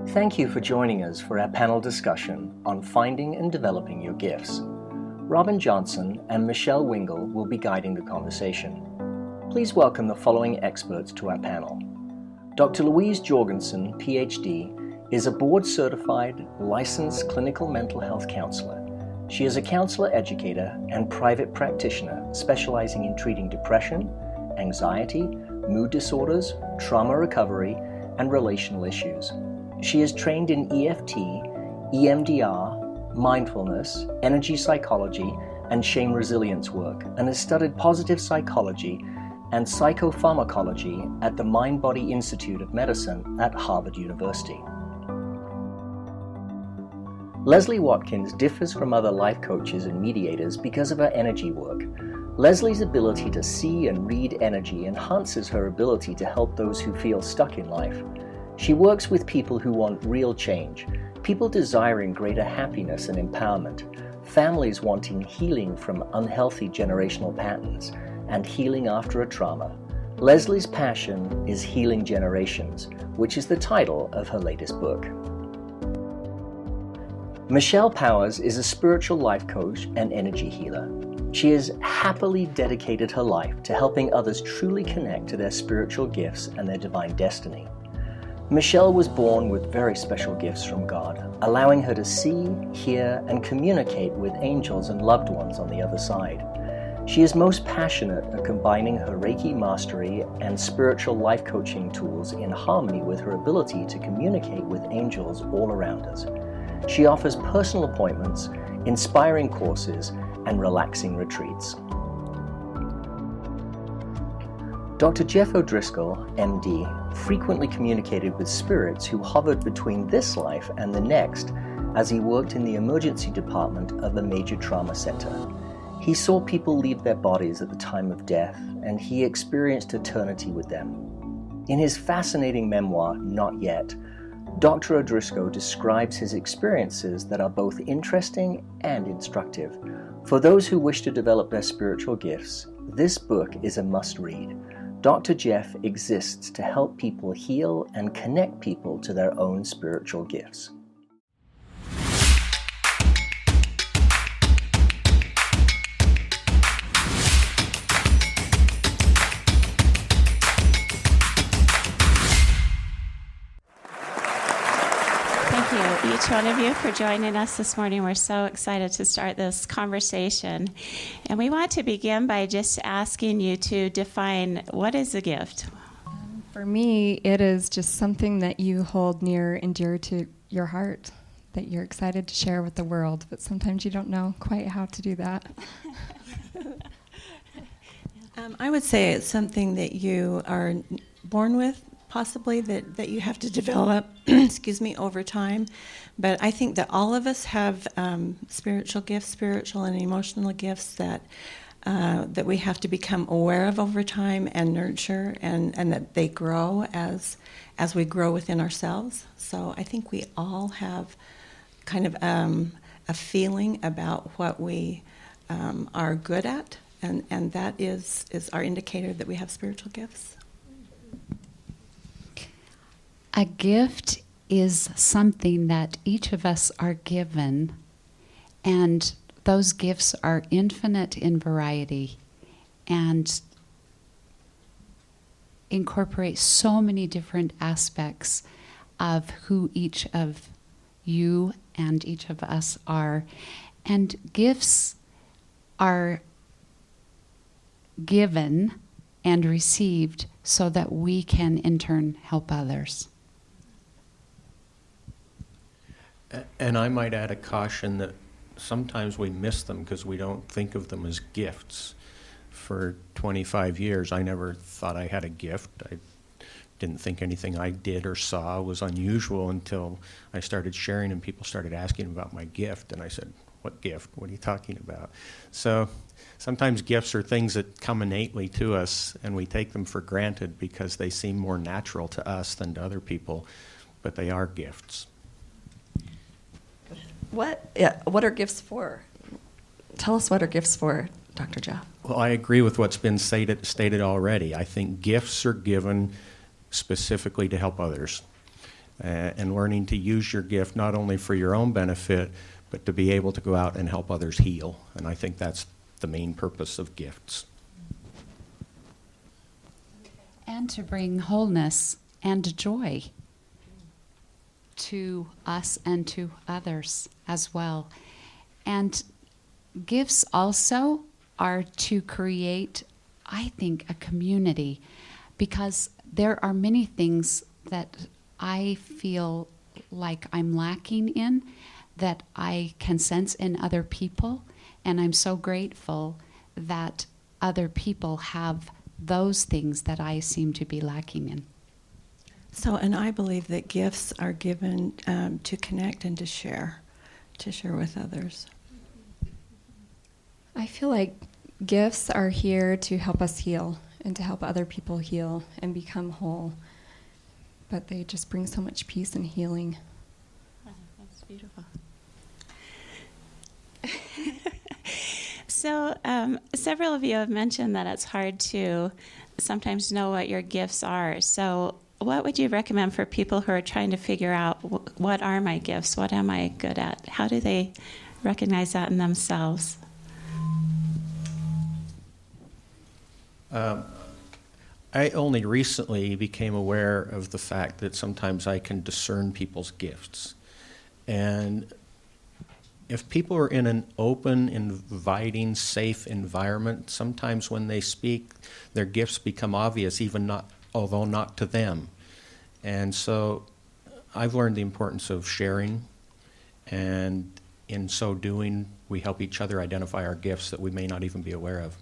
Thank you for joining us for our panel discussion on finding and developing your gifts. Robin Johnson and Mechelle Wingle will be guiding the conversation. Please welcome the following experts to our panel. Dr. Louise Jorgenson, PhD, is a board-certified, licensed clinical mental health counselor. She is a counselor educator and private practitioner specializing in treating depression, anxiety, mood disorders, trauma recovery, and relational issues. She is trained in EFT, EMDR, mindfulness, energy psychology, and shame resilience work, and has studied positive psychology and psychopharmacology at the Mind-Body Institute of Medicine at Harvard University. Leslie Watkins differs from other life coaches and mediators because of her energy work. Leslie's ability to see and read energy enhances her ability to help those who feel stuck in life. She works with people who want real change, people desiring greater happiness and empowerment, families wanting healing from unhealthy generational patterns, and healing after a trauma. Leslie's passion is healing generations, which is the title of her latest book. Michell Powers is a spiritual life coach and energy healer. She has happily dedicated her life to helping others truly connect to their spiritual gifts and their divine destiny. Michelle was born with very special gifts from God, allowing her to see, hear, and communicate with angels and loved ones on the other side. She is most passionate at combining her Reiki mastery and spiritual life coaching tools in harmony with her ability to communicate with angels all around us. She offers personal appointments, inspiring courses, and relaxing retreats. Dr. Jeff O'Driscoll, MD, frequently communicated with spirits who hovered between this life and the next as he worked in the emergency department of a major trauma center. He saw people leave their bodies at the time of death, and he experienced eternity with them. In his fascinating memoir, Not Yet, Dr. O'Driscoll describes his experiences that are both interesting and instructive. For those who wish to develop their spiritual gifts, this book is a must-read. Dr. Jeff exists to help people heal and connect people to their own spiritual gifts. Thank you, each one of you, for joining us this morning. We're so excited to start this conversation. And we want to begin by just asking you to define what is a gift. For me, it is just something that you hold near and dear to your heart, that you're excited to share with the world, but sometimes you don't know quite how to do that. I would say it's something that you are born with, possibly, that you have to develop, over time. But I think that all of us have spiritual gifts, spiritual and emotional gifts that we have to become aware of over time and nurture, and that they grow as we grow within ourselves. So I think we all have kind of a feeling about what we are good at, and that is our indicator that we have spiritual gifts. A gift is something that each of us are given, and those gifts are infinite in variety and incorporate so many different aspects of who each of you and each of us are. And gifts are given and received so that we can in turn help others. And I might add a caution that sometimes we miss them because we don't think of them as gifts. For 25 years, I never thought I had a gift. I didn't think anything I did or saw was unusual until I started sharing and people started asking about my gift. And I said, what gift? What are you talking about? So sometimes gifts are things that come innately to us, and we take them for granted because they seem more natural to us than to other people, but they are gifts. What are gifts for? Tell us what are gifts for, Dr. Jeff. Well, I agree with what's been stated already. I think gifts are given specifically to help others. and learning to use your gift not only for your own benefit, but to be able to go out and help others heal. And I think that's the main purpose of gifts. And to bring wholeness and joy to us and to others as well. And gifts also are to create, I think, a community, because there are many things that I feel like I'm lacking in that I can sense in other people, and I'm so grateful that other people have those things that I seem to be lacking in. So, and I believe that gifts are given to connect and to share with others. I feel like gifts are here to help us heal and to help other people heal and become whole. But they just bring so much peace and healing. That's beautiful. So, several of you have mentioned that it's hard to sometimes know what your gifts are. So, what would you recommend for people who are trying to figure out what are my gifts? What am I good at? How do they recognize that in themselves? I only recently became aware of the fact that sometimes I can discern people's gifts. And if people are in an open, inviting, safe environment, sometimes when they speak, their gifts become obvious, although not to them. And so I've learned the importance of sharing, and in so doing, we help each other identify our gifts that we may not even be aware of.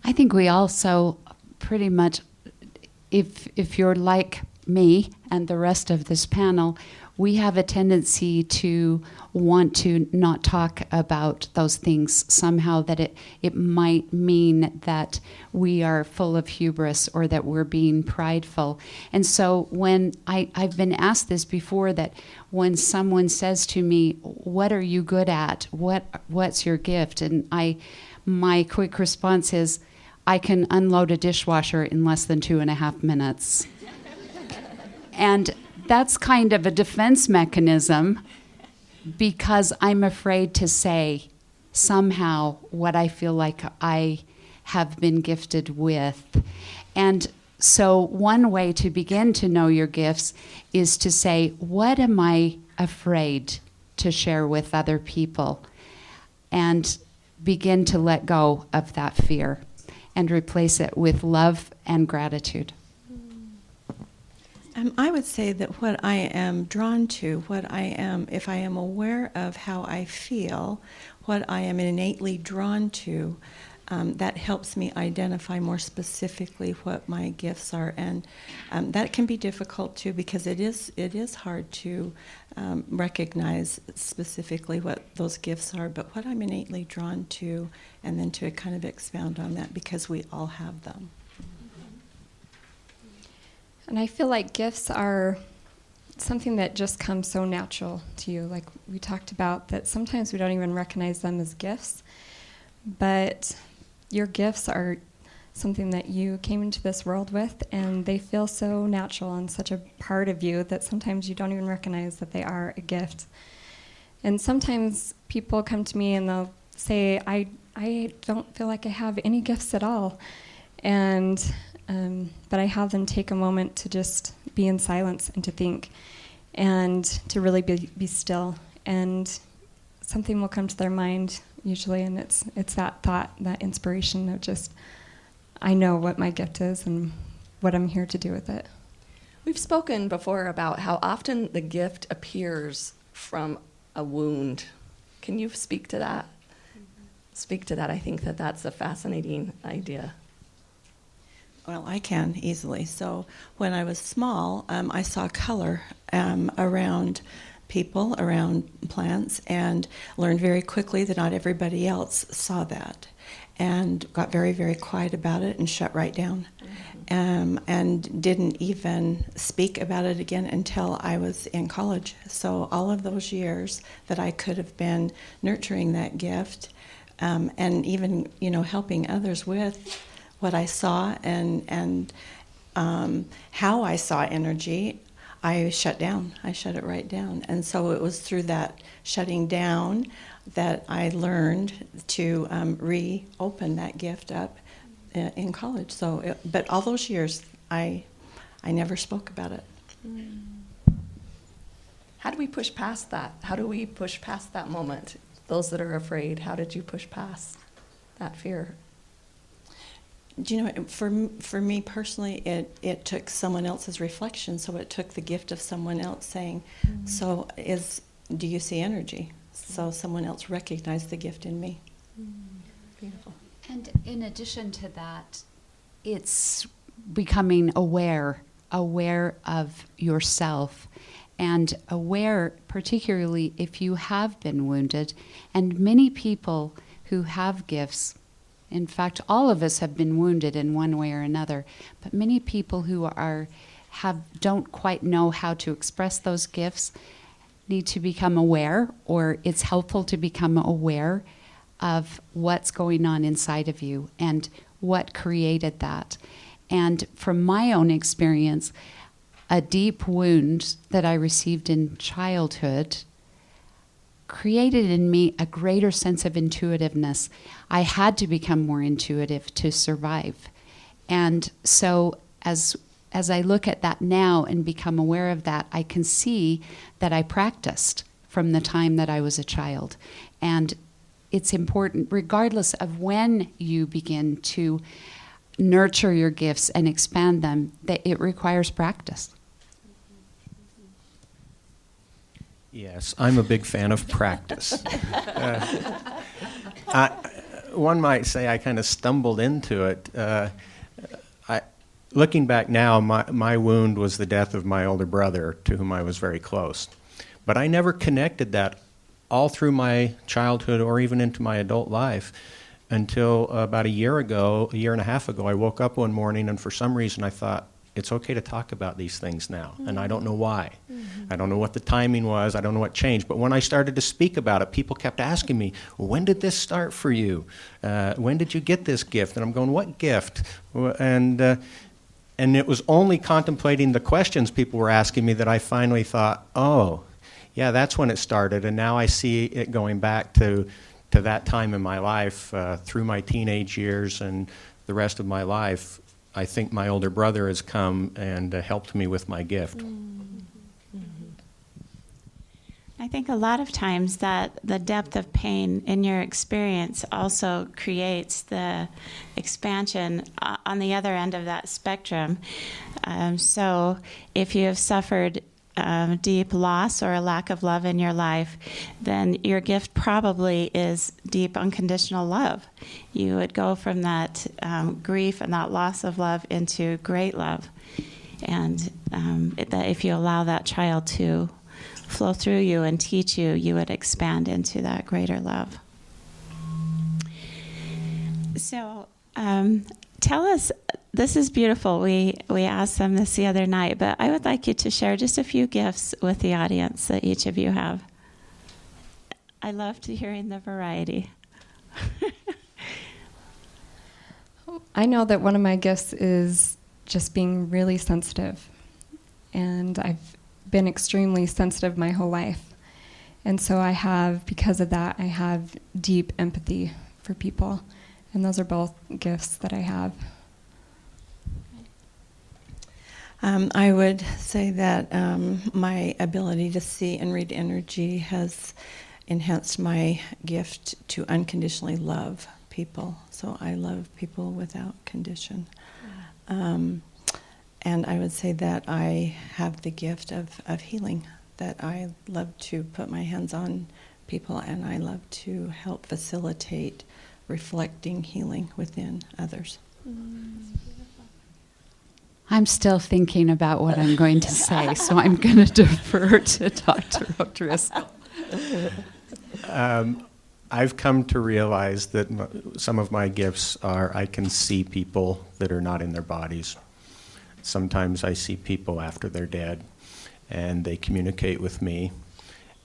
I think we also pretty much, if you're like me and the rest of this panel, we have a tendency to want to not talk about those things somehow, that it might mean that we are full of hubris or that we're being prideful. And so when I've been asked this before, that when someone says to me, what are you good at? What's your gift? And my quick response is, I can unload a dishwasher in less than 2.5 minutes. And that's kind of a defense mechanism, because I'm afraid to say somehow what I feel like I have been gifted with. And so one way to begin to know your gifts is to say, what am I afraid to share with other people? And begin to let go of that fear and replace it with love and gratitude. I would say that what I am drawn to, if I am aware of how I feel, what I am innately drawn to, that helps me identify more specifically what my gifts are. And that can be difficult too, because it is hard to recognize specifically what those gifts are, but what I'm innately drawn to, and then to kind of expound on that, because we all have them. And I feel like gifts are something that just comes so natural to you. Like we talked about, that sometimes we don't even recognize them as gifts, but your gifts are something that you came into this world with, and they feel so natural and such a part of you that sometimes you don't even recognize that they are a gift. And sometimes people come to me and they'll say, I don't feel like I have any gifts at all. But I have them take a moment to just be in silence and to think, and to really be still. And something will come to their mind usually, and it's that thought, that inspiration of just, I know what my gift is and what I'm here to do with it. We've spoken before about how often the gift appears from a wound. Can you speak to that? Speak to that. I think that's a fascinating idea. Well, I can easily. So when I was small, I saw color around people, around plants, and learned very quickly that not everybody else saw that, and got very, very quiet about it and shut right down, and didn't even speak about it again until I was in college. So all of those years that I could have been nurturing that gift, and even helping others with what I saw, and how I saw energy, I shut down. I shut it right down. And so it was through that shutting down that I learned to reopen that gift up in college. So, but all those years, I never spoke about it. How do we push past that? How do we push past that moment? Those that are afraid, how did you push past that fear? Do you know, for me personally, it took someone else's reflection. So it took the gift of someone else saying, so do you see energy? So someone else recognized the gift in me. Beautiful. And in addition to that, it's becoming aware of yourself, and aware particularly if you have been wounded. And many people who have gifts, in fact, all of us have been wounded in one way or another, but many people who don't quite know how to express those gifts need to become aware, or it's helpful to become aware of what's going on inside of you and what created that. And from my own experience, a deep wound that I received in childhood created in me a greater sense of intuitiveness. I had to become more intuitive to survive. And so as I look at that now and become aware of that, I can see that I practiced from the time that I was a child. And it's important, regardless of when you begin to nurture your gifts and expand them, that it requires practice. Yes, I'm a big fan of practice. One might say I kind of stumbled into it. Looking back now, my wound was the death of my older brother, to whom I was very close. But I never connected that all through my childhood or even into my adult life until about a year and a half ago, I woke up one morning and for some reason I thought, it's okay to talk about these things now, and I don't know why. I don't know what the timing was. I don't know what changed. But when I started to speak about it, people kept asking me, well, when did this start for you? When did you get this gift? And I'm going, what gift? And it was only contemplating the questions people were asking me that I finally thought, oh, yeah, that's when it started. And now I see it going back to that time in my life, through my teenage years and the rest of my life. I think my older brother has come and helped me with my gift. I think a lot of times that the depth of pain in your experience also creates the expansion on the other end of that spectrum. So if you have suffered deep loss or a lack of love in your life, then your gift probably is deep unconditional love. You would go from that grief and that loss of love into great love. And that if you allow that child to flow through you and teach you, you would expand into that greater love. So tell us, this is beautiful. We asked them this the other night, but I would like you to share just a few gifts with the audience that each of you have. I loved hearing the variety. I know that one of my gifts is just being really sensitive. And I've been extremely sensitive my whole life. And so because of that, I have deep empathy for people. And those are both gifts that I have. I would say that my ability to see and read energy has enhanced my gift to unconditionally love people. So I love people without condition. And I would say that I have the gift of healing, that I love to put my hands on people and I love to help facilitate reflecting healing within others. I'm still thinking about what I'm going to say, so I'm going to defer to Dr. O'Driscoll. I've come to realize that some of my gifts are I can see people that are not in their bodies. Sometimes I see people after they're dead, and they communicate with me.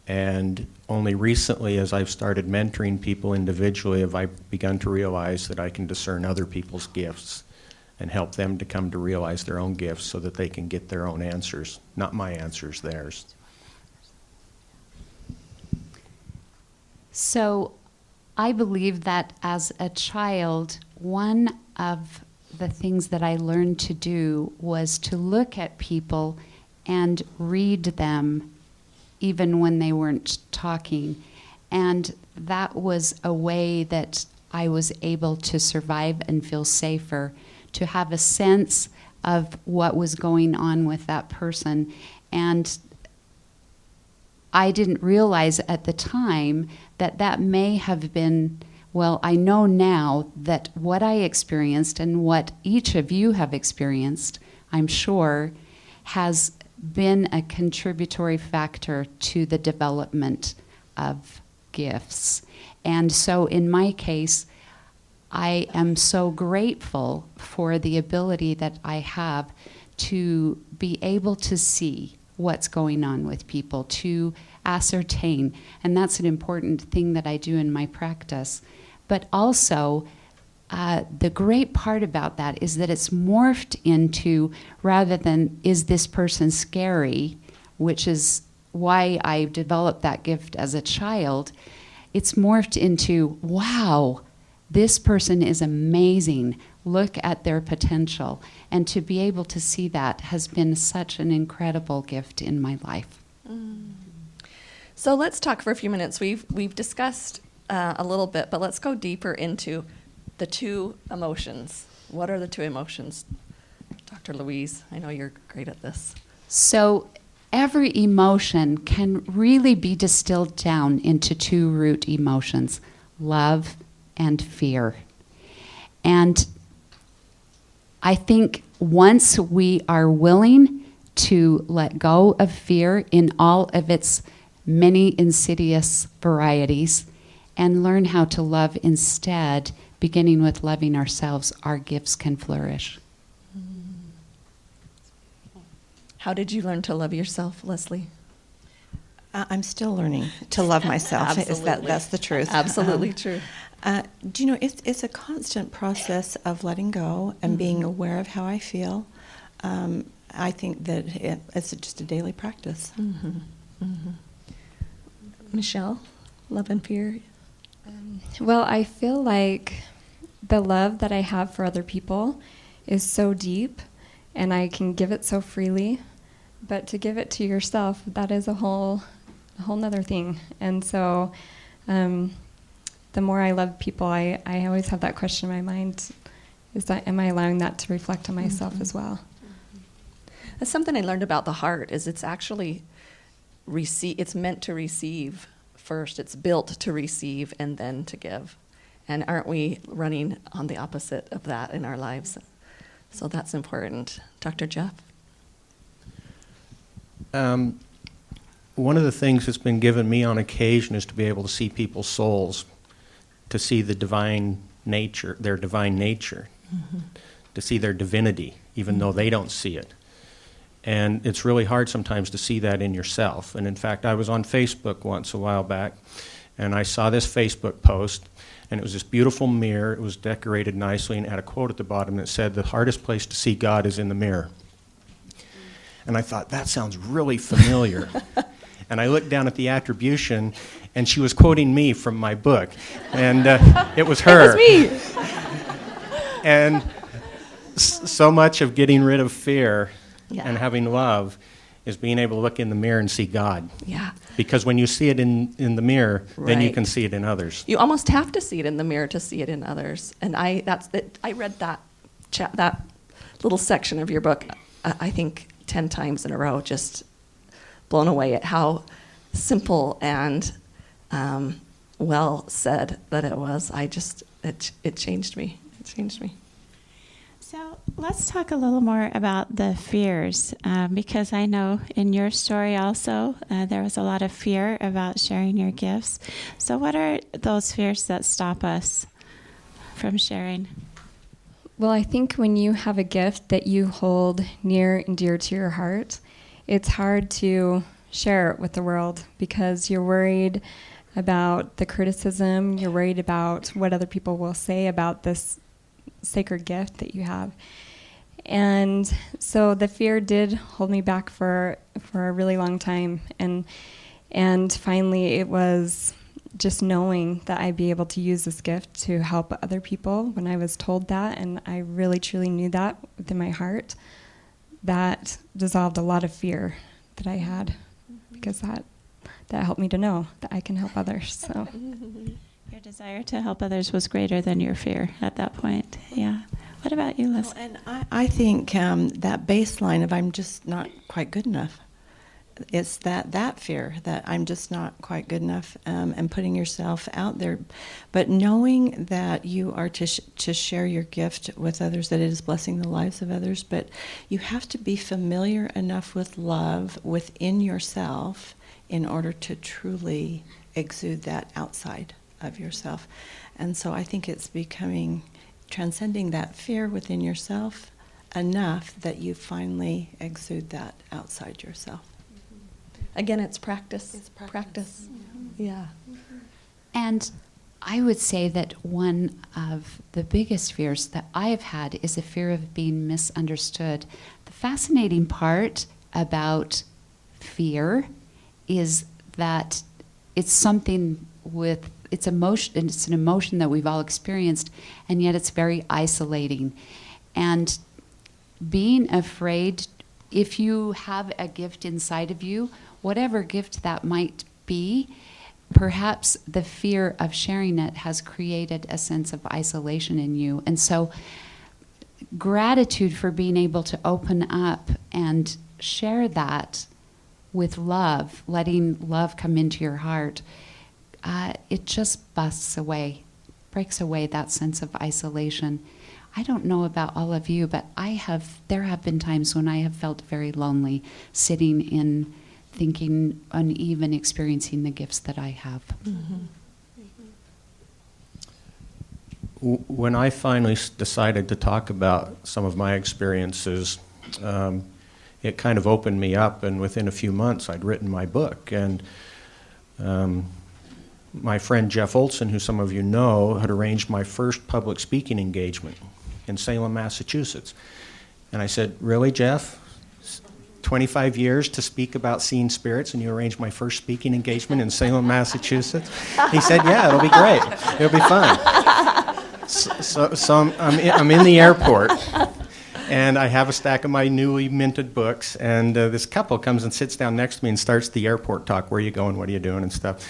And only recently, as I've started mentoring people individually, have I begun to realize that I can discern other people's gifts and help them to come to realize their own gifts so that they can get their own answers, not my answers, theirs. So I believe that as a child, one of the things that I learned to do was to look at people and read them even when they weren't talking. And that was a way that I was able to survive and feel safer, to have a sense of what was going on with that person. And I didn't realize at the time that that may have been, well, I know now that what I experienced and what each of you have experienced, I'm sure, has been a contributory factor to the development of gifts. And so in my case, I am so grateful for the ability that I have to be able to see what's going on with people, to ascertain. And that's an important thing that I do in my practice. But also, the great part about that is that it's morphed into, rather than, is this person scary, which is why I developed that gift as a child, it's morphed into, wow, this person is amazing. Look at their potential. And to be able to see that has been such an incredible gift in my life. So let's talk for a few minutes. We've discussed a little bit, but let's go deeper into the two emotions. What are the two emotions? Dr. Louise, I know you're great at this. So every emotion can really be distilled down into two root emotions, love and fear. And I think once we are willing to let go of fear in all of its many insidious varieties and learn how to love instead, beginning with loving ourselves, our gifts can flourish. How did you learn to love yourself, Leslie? I'm still learning to love myself. That's the truth. Absolutely true. Do you know, it's a constant process of letting go and being aware of how I feel. I think that it's just a daily practice. Michelle, love and fear? Well, I feel like the love that I have for other people is so deep, and I can give it so freely. But to give it to yourself, that is a whole nother thing. And so the more I love people, I always have that question in my mind, am I allowing that to reflect on myself as well? That's something I learned about the heart, is it's actually it's meant to receive first. It's built to receive and then to give. And aren't we running on the opposite of that in our lives? So that's important. Dr. Jeff? One of the things that's been given me on occasion is to be able to see people's souls, to see the divine nature, their divine nature, to see their divinity, even though they don't see it. And it's really hard sometimes to see that in yourself. And in fact, I was on Facebook once a while back, and I saw this Facebook post, and it was this beautiful mirror. It was decorated nicely and had a quote at the bottom that said, "The hardest place to see God is in the mirror." And I thought, that sounds really familiar. And I looked down at the attribution, and she was quoting me from my book. And it was her. It was me! And so much of getting rid of fear and Yeah. having love is being able to look in the mirror and see God. Yeah. Because when you see it in the mirror, then you Right. can see it in others. You almost have to see it in the mirror to see it in others. And I read that little section of your book, I think 10 times in a row, just blown away at how simple and well said that it was. It changed me. It changed me. So let's talk a little more about the fears, because I know in your story also there was a lot of fear about sharing your gifts. So what are those fears that stop us from sharing? Well, I think when you have a gift that you hold near and dear to your heart, it's hard to share it with the world because you're worried about the criticism, you're worried about what other people will say about this sacred gift that you have. And so the fear did hold me back for a really long time. And finally it was just knowing that I'd be able to use this gift to help other people when I was told that, and I really truly knew that within my heart, that dissolved a lot of fear that I had, because that helped me to know that I can help others. So Your desire to help others was greater than your fear at that point. Yeah. What about you, Leslie? And I think that baseline of I'm just not quite good enough. It's that fear that I'm just not quite good enough, and putting yourself out there. But knowing that you are to share your gift with others, that it is blessing the lives of others, but you have to be familiar enough with love within yourself in order to truly exude that outside of yourself. And so I think it's transcending that fear within yourself enough that you finally exude that outside yourself. Again, it's practice. It's practice. Yeah. And I would say that one of the biggest fears that I've had is a fear of being misunderstood. The fascinating part about fear is that it's something it's emotion. It's an emotion that we've all experienced, and yet it's very isolating. And being afraid, if you have a gift inside of you, whatever gift that might be, perhaps the fear of sharing it has created a sense of isolation in you. And so gratitude for being able to open up and share that with love, letting love come into your heart, it just breaks away that sense of isolation. I don't know about all of you, but there have been times when I have felt very lonely, sitting in thinking and even experiencing the gifts that I have. Mm-hmm. When I finally decided to talk about some of my experiences, it kind of opened me up, and within a few months I'd written my book. And my friend Jeff Olson, who some of you know, had arranged my first public speaking engagement in Salem, Massachusetts. And I said, "Really, Jeff? 25 years to speak about seeing spirits, and you arranged my first speaking engagement in Salem, Massachusetts?" He said, "Yeah, it'll be great. It'll be fun." So I'm in the airport, and I have a stack of my newly minted books, and this couple comes and sits down next to me and starts the airport talk. "Where are you going? What are you doing?" and stuff.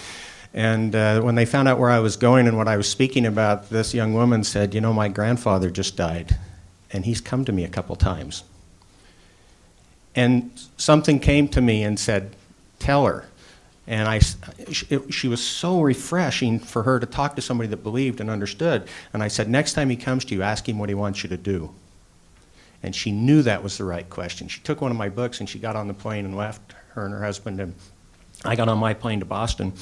And when they found out where I was going and what I was speaking about, this young woman said, "You know, my grandfather just died, and he's come to me a couple times." And something came to me and said, "Tell her." And she was so refreshing for her to talk to somebody that believed and understood. And I said, "Next time he comes to you, ask him what he wants you to do." And she knew that was the right question. She took one of my books and she got on the plane and left, her and her husband. And I got on my plane to Boston.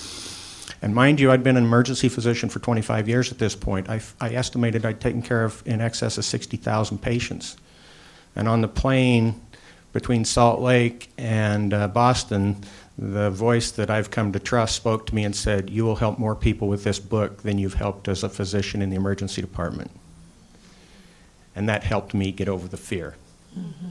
And mind you, I'd been an emergency physician for 25 years at this point. I estimated I'd taken care of in excess of 60,000 patients. And on the plane between Salt Lake and Boston, the voice that I've come to trust spoke to me and said, "You will help more people with this book than you've helped as a physician in the emergency department." And that helped me get over the fear. Mm-hmm.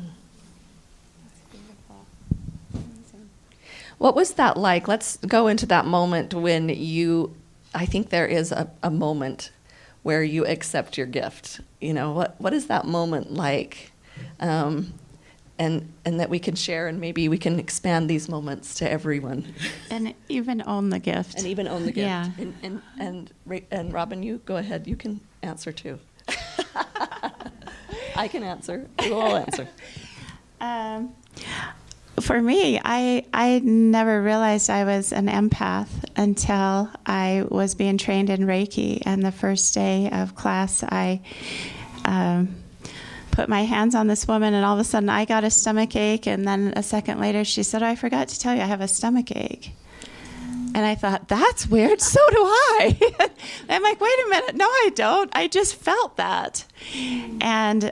What was that like? Let's go into that moment when I think there is a moment where you accept your gift. You know, what is that moment like? And that we can share, and maybe we can expand these moments to everyone. And even own the gift. And even own the gift. Yeah. And Robin, you go ahead. You can answer too. I can answer. We'll all answer. For me, I never realized I was an empath until I was being trained in Reiki. And the first day of class, I put my hands on this woman, and all of a sudden I got a stomach ache. And then a second later, she said, "Oh, I forgot to tell you, I have a stomach ache." And I thought, that's weird. So do I. I'm like, wait a minute. No, I don't. I just felt that. And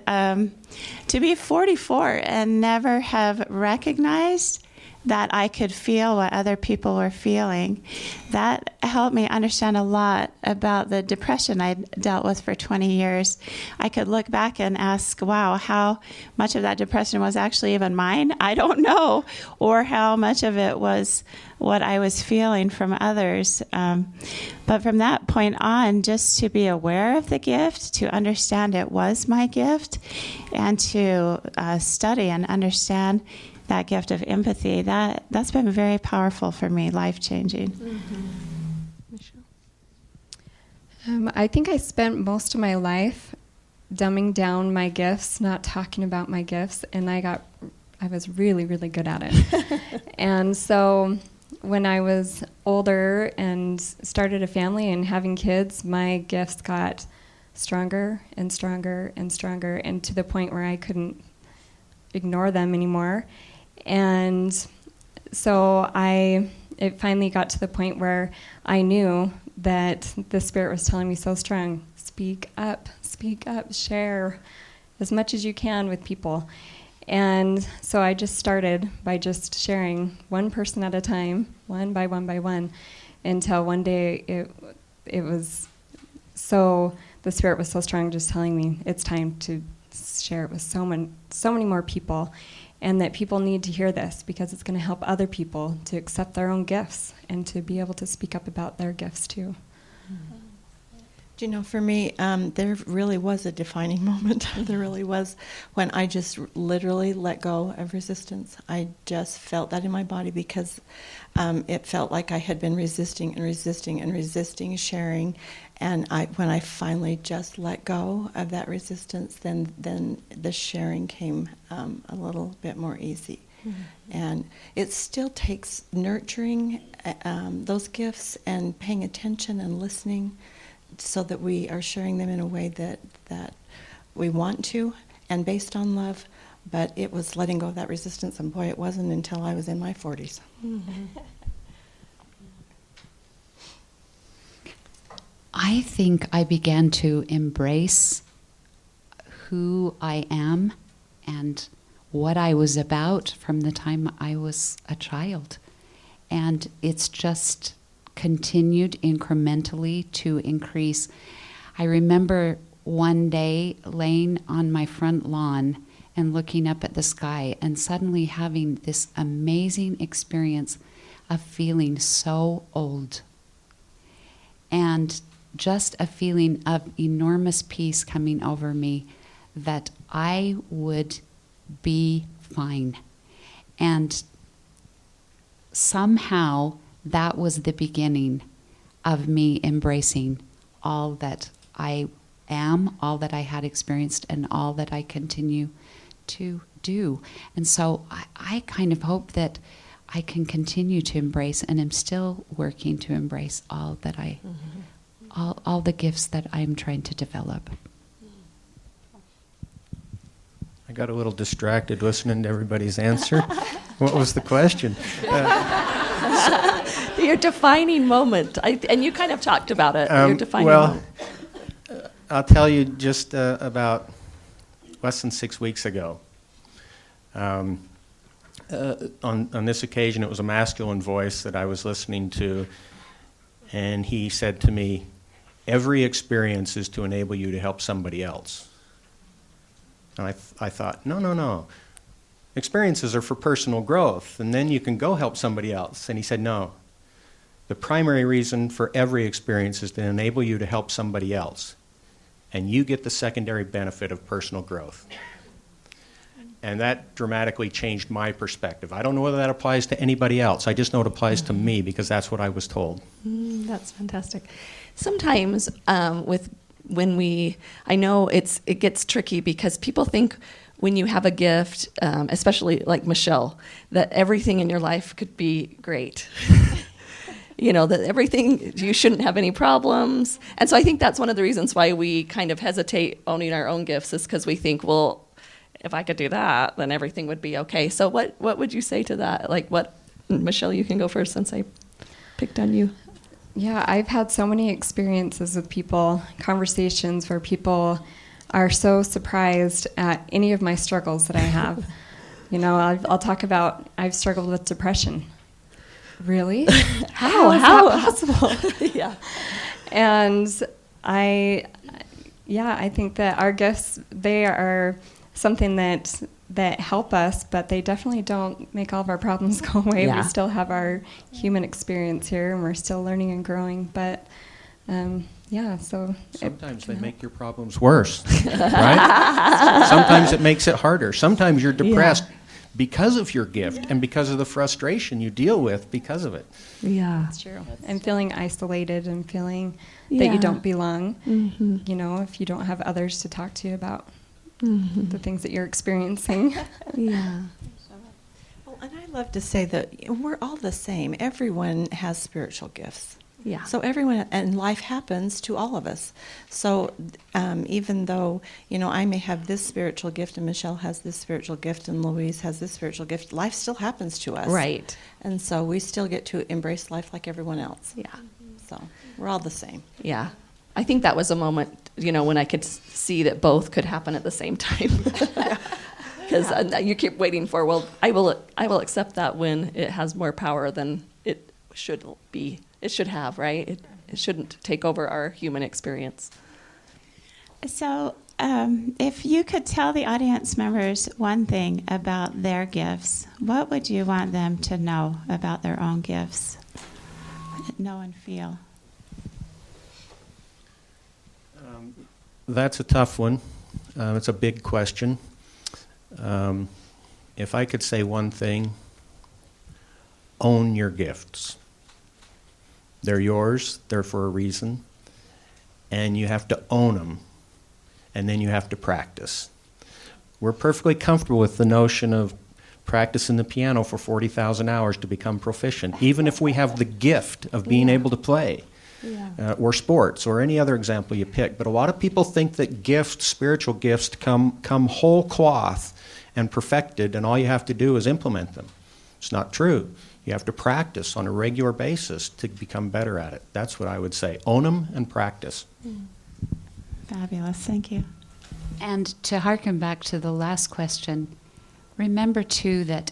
To be 44 and never have recognized that I could feel what other people were feeling, that helped me understand a lot about the depression I dealt with for 20 years. I could look back and ask, wow, how much of that depression was actually even mine? I don't know. Or how much of it was what I was feeling from others. But from that point on, just to be aware of the gift, to understand it was my gift, and to study and understand that gift of empathy, that's been very powerful for me, life-changing. Mm-hmm. Michelle? I think I spent most of my life dumbing down my gifts, not talking about my gifts, and I was really, really good at it. And so when I was older and started a family and having kids, my gifts got stronger and stronger and stronger, and to the point where I couldn't ignore them anymore. And so it finally got to the point where I knew that the Spirit was telling me so strong, speak up, share as much as you can with people. And so I just started by just sharing one person at a time, one by one, until one day it was so, the Spirit was so strong just telling me it's time to share it with so many more people. And that people need to hear this because it's going to help other people to accept their own gifts and to be able to speak up about their gifts too. Do you know, for me, there really was a defining moment. There really was, when I just literally let go of resistance. I just felt that in my body because it felt like I had been resisting sharing. And when I finally just let go of that resistance, then the sharing came a little bit more easy. Mm-hmm. And it still takes nurturing those gifts and paying attention and listening so that we are sharing them in a way that we want to and based on love. But it was letting go of that resistance, and boy, it wasn't until I was in my 40s. Mm-hmm. I think I began to embrace who I am and what I was about from the time I was a child. And it's just continued incrementally to increase. I remember one day laying on my front lawn and looking up at the sky and suddenly having this amazing experience of feeling so old. And just a feeling of enormous peace coming over me that I would be fine. And somehow that was the beginning of me embracing all that I am, all that I had experienced, and all that I continue to do. And so I kind of hope that I can continue to embrace, and am still working to embrace all that all the gifts that I'm trying to develop. I got a little distracted listening to everybody's answer. What was the question? Your defining moment, and you kind of talked about it. Your defining moment. I'll tell you just about less than 6 weeks ago. On this occasion, it was a masculine voice that I was listening to, and he said to me, "Every experience is to enable you to help somebody else." And I thought, no. Experiences are for personal growth, and then you can go help somebody else. And he said, no. The primary reason for every experience is to enable you to help somebody else. And you get the secondary benefit of personal growth. And that dramatically changed my perspective. I don't know whether that applies to anybody else. I just know it applies to me because that's what I was told. That's fantastic. Sometimes I know it gets tricky because people think when you have a gift, especially like Michelle, that everything in your life could be great. That everything, you shouldn't have any problems. And so I think that's one of the reasons why we kind of hesitate owning our own gifts, is because we think, well, if I could do that, then everything would be okay. So what would you say to that? Michelle, you can go first since I picked on you. Yeah, I've had so many experiences with people, conversations where people are so surprised at any of my struggles that I have. I'll talk about I've struggled with depression. Really? How is that possible? Yeah. And I think that our gifts, they are something that help us, but they definitely don't make all of our problems go away. Yeah. We still have our human experience here, and we're still learning and growing. But so sometimes they make your problems worse, right? Sometimes it makes it harder. Sometimes you're depressed because of your gift and because of the frustration you deal with because of it. Yeah. That's true. And feeling isolated and feeling that you don't belong, if you don't have others to talk to you about the things that you're experiencing. Yeah. Well, and I love to say that we're all the same. Everyone has spiritual gifts. Yeah. So everyone, and life happens to all of us. So even though, I may have this spiritual gift and Michelle has this spiritual gift and Louise has this spiritual gift, life still happens to us. Right. And so we still get to embrace life like everyone else. Yeah. So we're all the same. Yeah. I think that was a moment, when I could see that both could happen at the same time. Because you keep waiting for, I will accept that when it has more power than it should be. It should have, right? It shouldn't take over our human experience. So if you could tell the audience members one thing about their gifts, what would you want them to know about their own gifts? Know and feel. That's a tough one. It's a big question. If I could say one thing, own your gifts. They're yours, they're for a reason, and you have to own them, and then you have to practice. We're perfectly comfortable with the notion of practicing the piano for 40,000 hours to become proficient, even if we have the gift of being able to play, or sports, or any other example you pick. But a lot of people think that gifts, spiritual gifts, come whole cloth and perfected, and all you have to do is implement them. It's not true. You have to practice on a regular basis to become better at it. That's what I would say. Own them and practice. Fabulous. Thank you. And to hearken back to the last question, remember too that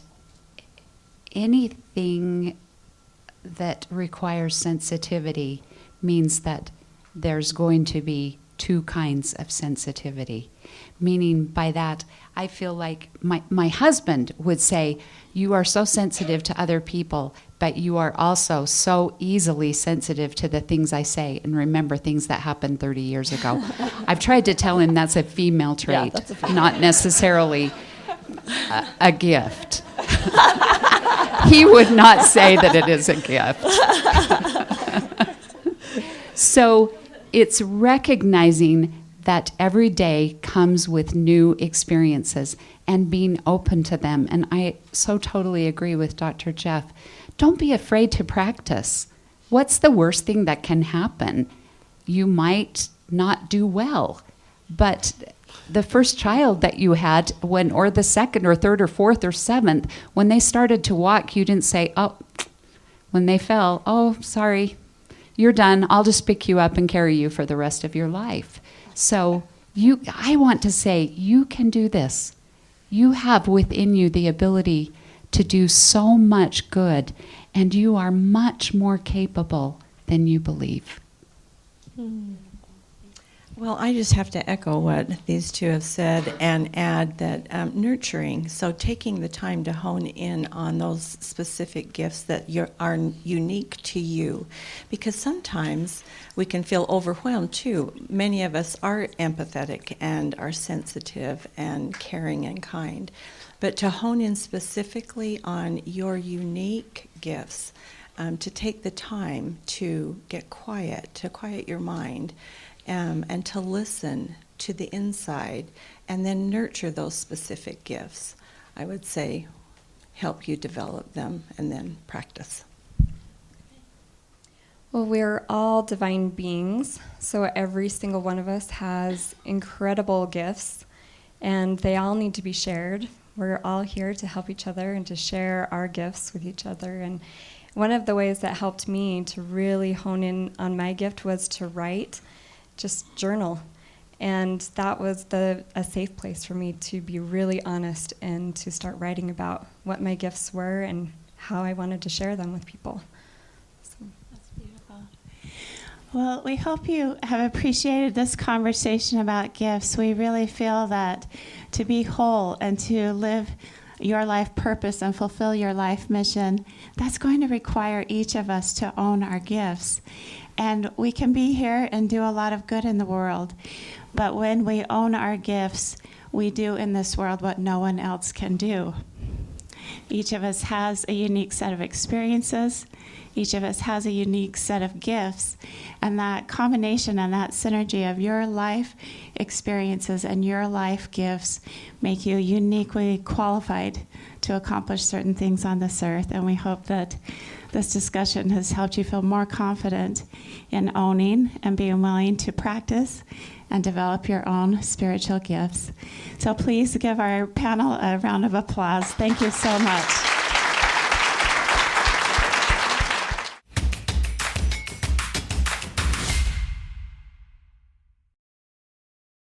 anything that requires sensitivity means that there's going to be two kinds of sensitivity. Meaning by that, I feel like my husband would say, you are so sensitive to other people, but you are also so easily sensitive to the things I say and remember things that happened 30 years ago. I've tried to tell him that's a female trait, not necessarily a gift. He would not say that it is a gift. So it's recognizing that every day comes with new experiences and being open to them. And I so totally agree with Dr. Jeff. Don't be afraid to practice. What's the worst thing that can happen? You might not do well, but the first child that you had, or the second or third or fourth or seventh, when they started to walk, you didn't say, when they fell, sorry, you're done. I'll just pick you up and carry you for the rest of your life. So I want to say, you can do this. You have within you the ability to do so much good, and you are much more capable than you believe. Well, I just have to echo what these two have said and add that nurturing, so taking the time to hone in on those specific gifts that are unique to you, because sometimes we can feel overwhelmed too. Many of us are empathetic and are sensitive and caring and kind, but to hone in specifically on your unique gifts, to take the time to get quiet, to quiet your mind, and to listen to the inside, and then nurture those specific gifts. I would say help you develop them and then practice. Well, we're all divine beings, so every single one of us has incredible gifts, and they all need to be shared. We're all here to help each other and to share our gifts with each other. And one of the ways that helped me to really hone in on my gift was to write, just journal. And that was a safe place for me to be really honest and to start writing about what my gifts were and how I wanted to share them with people. So. That's beautiful. Well, we hope you have appreciated this conversation about gifts. We really feel that to be whole and to live your life purpose and fulfill your life mission, that's going to require each of us to own our gifts. And we can be here and do a lot of good in the world. But when we own our gifts, we do in this world what no one else can do. Each of us has a unique set of experiences. Each of us has a unique set of gifts. And that combination and that synergy of your life experiences and your life gifts make you uniquely qualified to accomplish certain things on this earth. And we hope that this discussion has helped you feel more confident in owning and being willing to practice and develop your own spiritual gifts. So please give our panel a round of applause. Thank you so much.